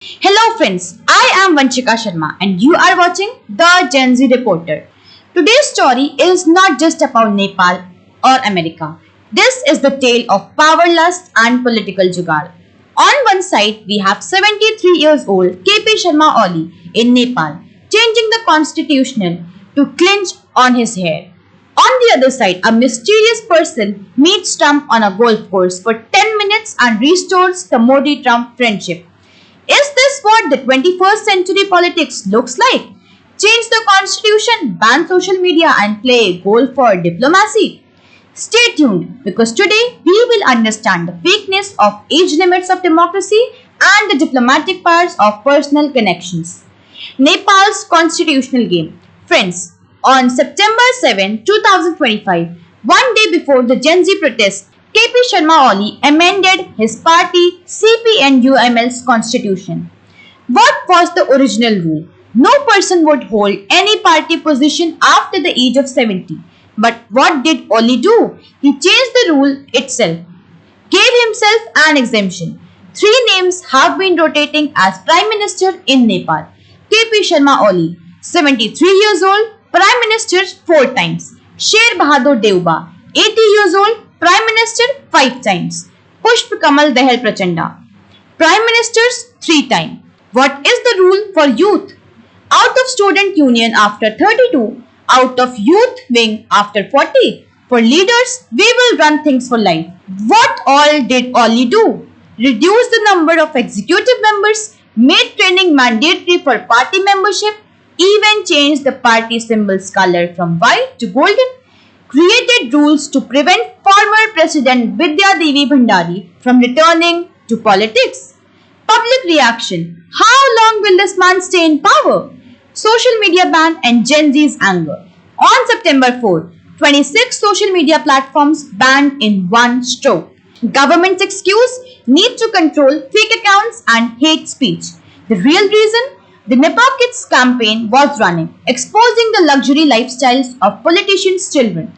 Hello friends, I am Vanchika Sharma and you are watching The Gen Z Reporter. Today's story is not just about Nepal or America. This is the tale of power lust and political jugaad. On one side, we have 73 years old KP Sharma Oli in Nepal, changing the constitution to clinch on his hair. On the other side, a mysterious person meets Trump on a golf course for 10 minutes and restores the Modi-Trump friendship. Is this what the 21st century politics looks like? Change the constitution, ban social media, and play golf for diplomacy? Stay tuned because today we will understand the fakeness of age limits of democracy and the diplomatic powers of personal connections. Nepal's constitutional game. Friends, on September 7, 2025, one day before the Gen Z protests, KP Sharma Oli amended his party CPNUML's constitution. What was the original rule? No person would hold any party position after the age of 70. But what did Oli do? He changed the rule itself, gave himself an exemption. Three names have been rotating as Prime Minister in Nepal. KP Sharma Oli, 73 years old, Prime Minister 4 times. Sher Bahadur Deuba, 80 years old, Prime Minister 5 times. Pushp Kamal Dahal Prachanda, Prime Ministers 3 times. What is the rule for youth? Out of student union after 32, out of youth wing after 40. For leaders, we will run things for life. What all did Oli do? Reduce the number of executive members, made training mandatory for party membership, even changed the party symbol's color from white to golden, created rules to prevent former President Vidya Devi Bhandari from returning to politics. Public reaction. How long will this man stay in power? Social media ban and Gen Z's anger. On September 4, 26 social media platforms banned in one stroke. Government's excuse: need to control fake accounts and hate speech. The real reason? The Nepal Kids campaign was running, exposing the luxury lifestyles of politicians' children.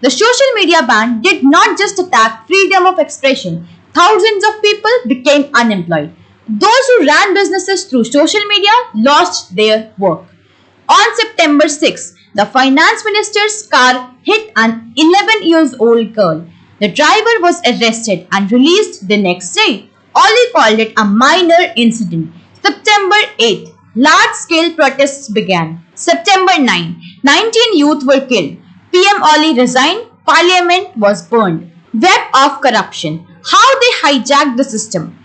The social media ban did not just attack freedom of expression. Thousands of people became unemployed. Those who ran businesses through social media lost their work. On September 6, the finance minister's car hit an 11 years old girl. The driver was arrested and released the next day. Oli called it a minor incident. September 8, large-scale protests began. September 9, 19 youth were killed. PM Oli resigned. Parliament was burned. Web of corruption. How they hijacked the system.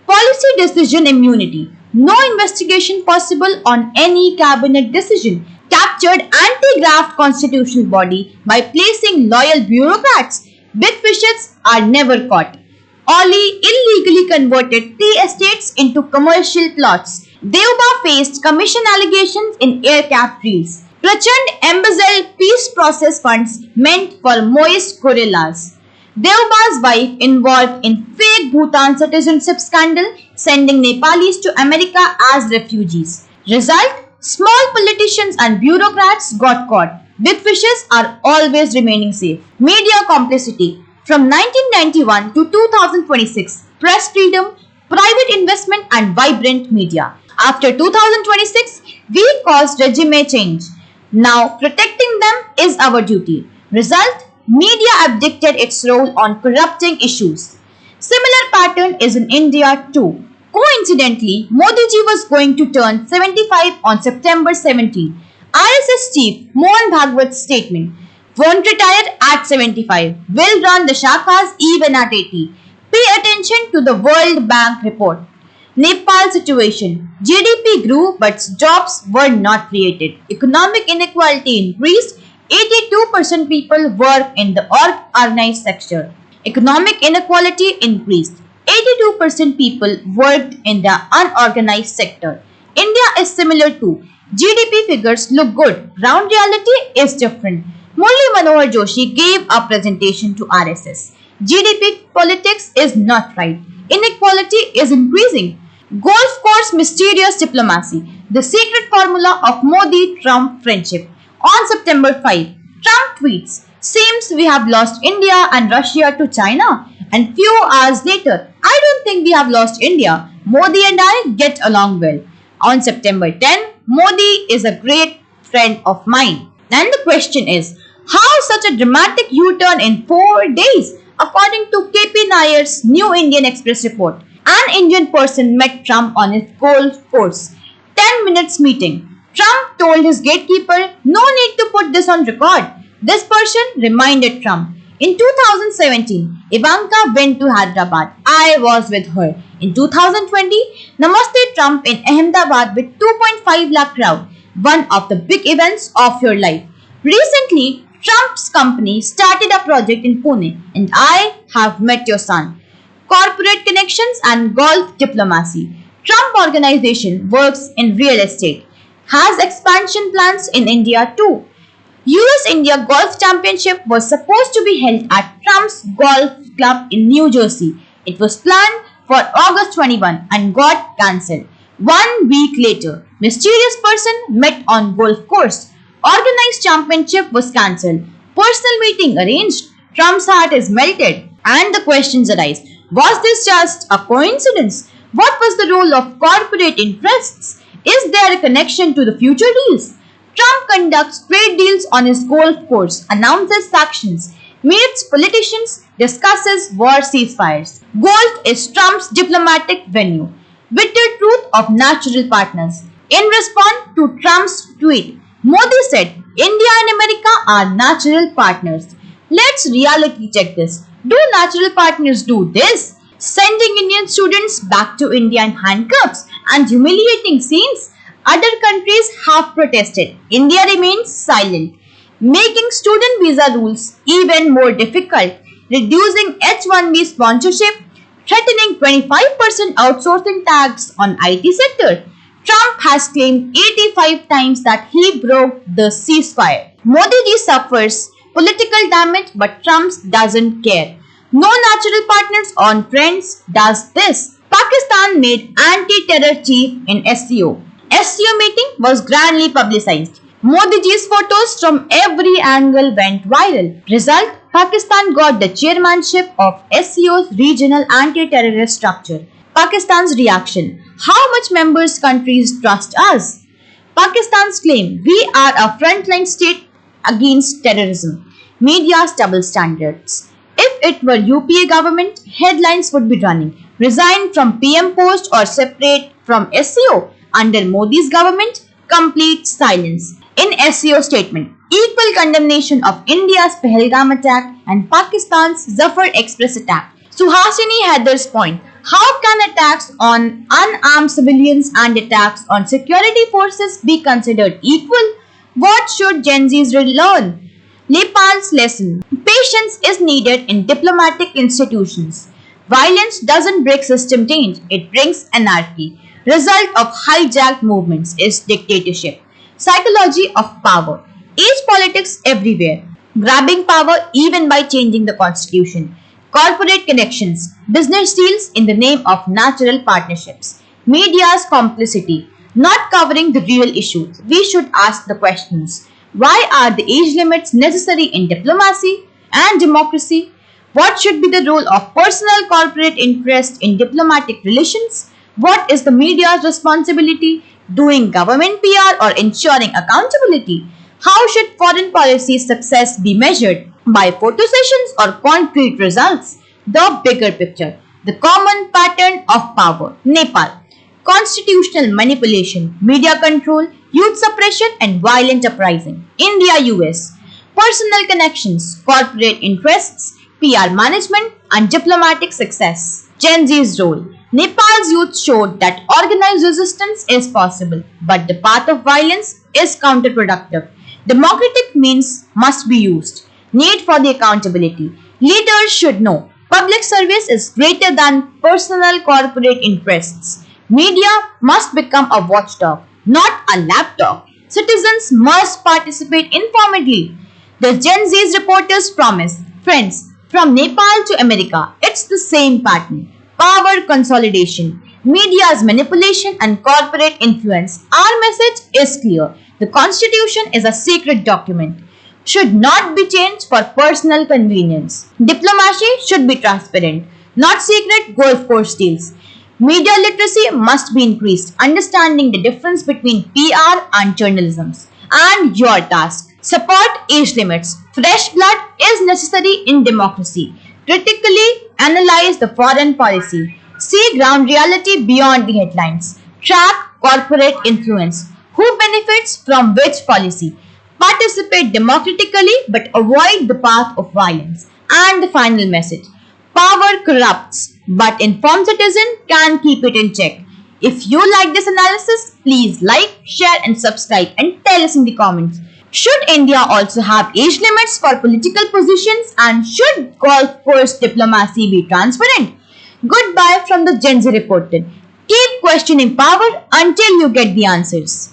Policy decision immunity. No investigation possible on any cabinet decision. Captured anti-graft constitutional body by placing loyal bureaucrats. Big fishes are never caught. Oli illegally converted tea estates into commercial plots. Deuba faced commission allegations in aircraft deals. Prachand embezzled peace process funds meant for Maoist guerrillas. Deuba's wife involved in fake Bhutan citizenship scandal, sending Nepalis to America as refugees. Result? Small politicians and bureaucrats got caught. Big fishes are always remaining safe. Media complicity. From 1991 to 2026, press freedom, private investment and vibrant media. After 2026, we caused regime change. Now protecting them is our duty. Result? Media abdicated its role on corrupting issues. Similar pattern is in India too. Coincidentally, Modi ji was going to turn 75 on September 17. RSS chief Mohan Bhagwat's statement: won't retire at 75, will run the shakhas even at 80. Pay attention to the World Bank report. Nepal situation. GDP grew but jobs were not created. Economic inequality increased. 82% people work in the organized sector. Economic inequality increased. 82% people worked in the unorganized sector. India is similar too. GDP figures look good. Ground reality is different. Murli Manohar Joshi gave a presentation to RSS. GDP politics is not right. Inequality is increasing. Golf course mysterious diplomacy. The secret formula of Modi-Trump friendship. On September 5, Trump tweets, seems we have lost India and Russia to China. And few hours later, I don't think we have lost India. Modi and I get along well. On September 10, Modi is a great friend of mine. And the question is, how such a dramatic U-turn in 4 days? According to KP Nair's New Indian Express report, an Indian person met Trump on his golf course. 10 minutes meeting. Trump told his gatekeeper, no need to put this on record. This person reminded Trump. In 2017, Ivanka went to Hyderabad. I was with her. In 2020, Namaste Trump in Ahmedabad with 2.5 lakh crowd. One of the big events of your life. Recently, Trump's company started a project in Pune and I have met your son. Corporate connections and golf diplomacy. Trump Organization works in real estate. Has expansion plans in India too. US-India Golf Championship was supposed to be held at Trump's Golf Club in New Jersey. It was planned for August 21 and got cancelled. 1 week later, mysterious person met on golf course. Organized championship was cancelled. Personal meeting arranged. Trump's heart is melted. And the questions arise. Was this just a coincidence? What was the role of corporate interests? Is there a connection to the future deals? Trump conducts trade deals on his golf course, announces sanctions, meets politicians, discusses war ceasefires. Golf is Trump's diplomatic venue. Bitter truth of natural partners. In response to Trump's tweet, Modi said, India and America are natural partners. Let's reality check this. Do natural partners do this? Sending Indian students back to India in handcuffs and humiliating scenes? Other countries have protested. India remains silent, making student visa rules even more difficult, reducing H-1B sponsorship, threatening 25% outsourcing tax on IT sector. Trump has claimed 85 times that he broke the ceasefire. Modi ji suffers political damage, but Trump doesn't care. No natural partners on friends does this. Pakistan made anti-terror chief in SCO. SCO meeting was grandly publicized. Modi ji's photos from every angle went viral. Result, Pakistan got the chairmanship of SCO's regional anti-terrorist structure. Pakistan's reaction. How much members countries trust us? Pakistan's claim, we are a frontline state against terrorism. Media's double standards. If it were UPA government, headlines would be running. Resign from PM post or separate from SCO. Under Modi's government, complete silence. In SCO statement, equal condemnation of India's Pahalgam attack and Pakistan's Zafar Express attack. Suhasini Haidar's point, how can attacks on unarmed civilians and attacks on security forces be considered equal? What should Gen Zs learn? Nepal's lesson. Patience is needed in diplomatic institutions. Violence doesn't break system change, it brings anarchy. Result of hijacked movements is dictatorship. Psychology of power. Age politics everywhere. Grabbing power even by changing the constitution. Corporate connections. Business deals in the name of natural partnerships. Media's complicity. Not covering the real issues. We should ask the questions. Why are the age limits necessary in diplomacy and democracy? What should be the role of personal corporate interest in diplomatic relations? What is the media's responsibility? Doing government PR or ensuring accountability? How should foreign policy success be measured? By photo sessions or concrete results? The bigger picture. The common pattern of power. Nepal. Constitutional manipulation, media control, youth suppression and violent uprising. India US. Personal connections, corporate interests, PR management and diplomatic success. Gen Z's role. Nepal's youth showed that organized resistance is possible, but the path of violence is counterproductive. Democratic means must be used. Need for the accountability. Leaders should know public service is greater than personal corporate interests. Media must become a watchdog, not a lapdog. Citizens must participate informedly. The Gen Z's reporters promise, friends, from Nepal to America, it's the same pattern. Power consolidation, media's manipulation and corporate influence. Our message is clear. The Constitution is a secret document. Should not be changed for personal convenience. Diplomacy should be transparent, not secret golf course deals. Media literacy must be increased, understanding the difference between PR and journalism. And your task. Support age limits. Fresh blood is necessary in democracy. Critically analyze the foreign policy. See ground reality beyond the headlines. Track corporate influence. Who benefits from which policy? Participate democratically but avoid the path of violence. And the final message. Power corrupts, but informed citizen can keep it in check. If you like this analysis, please like, share and subscribe and tell us in the comments. Should India also have age limits for political positions, and should golf course diplomacy be transparent? Goodbye from the Gen Z Reporter. Keep questioning power until you get the answers.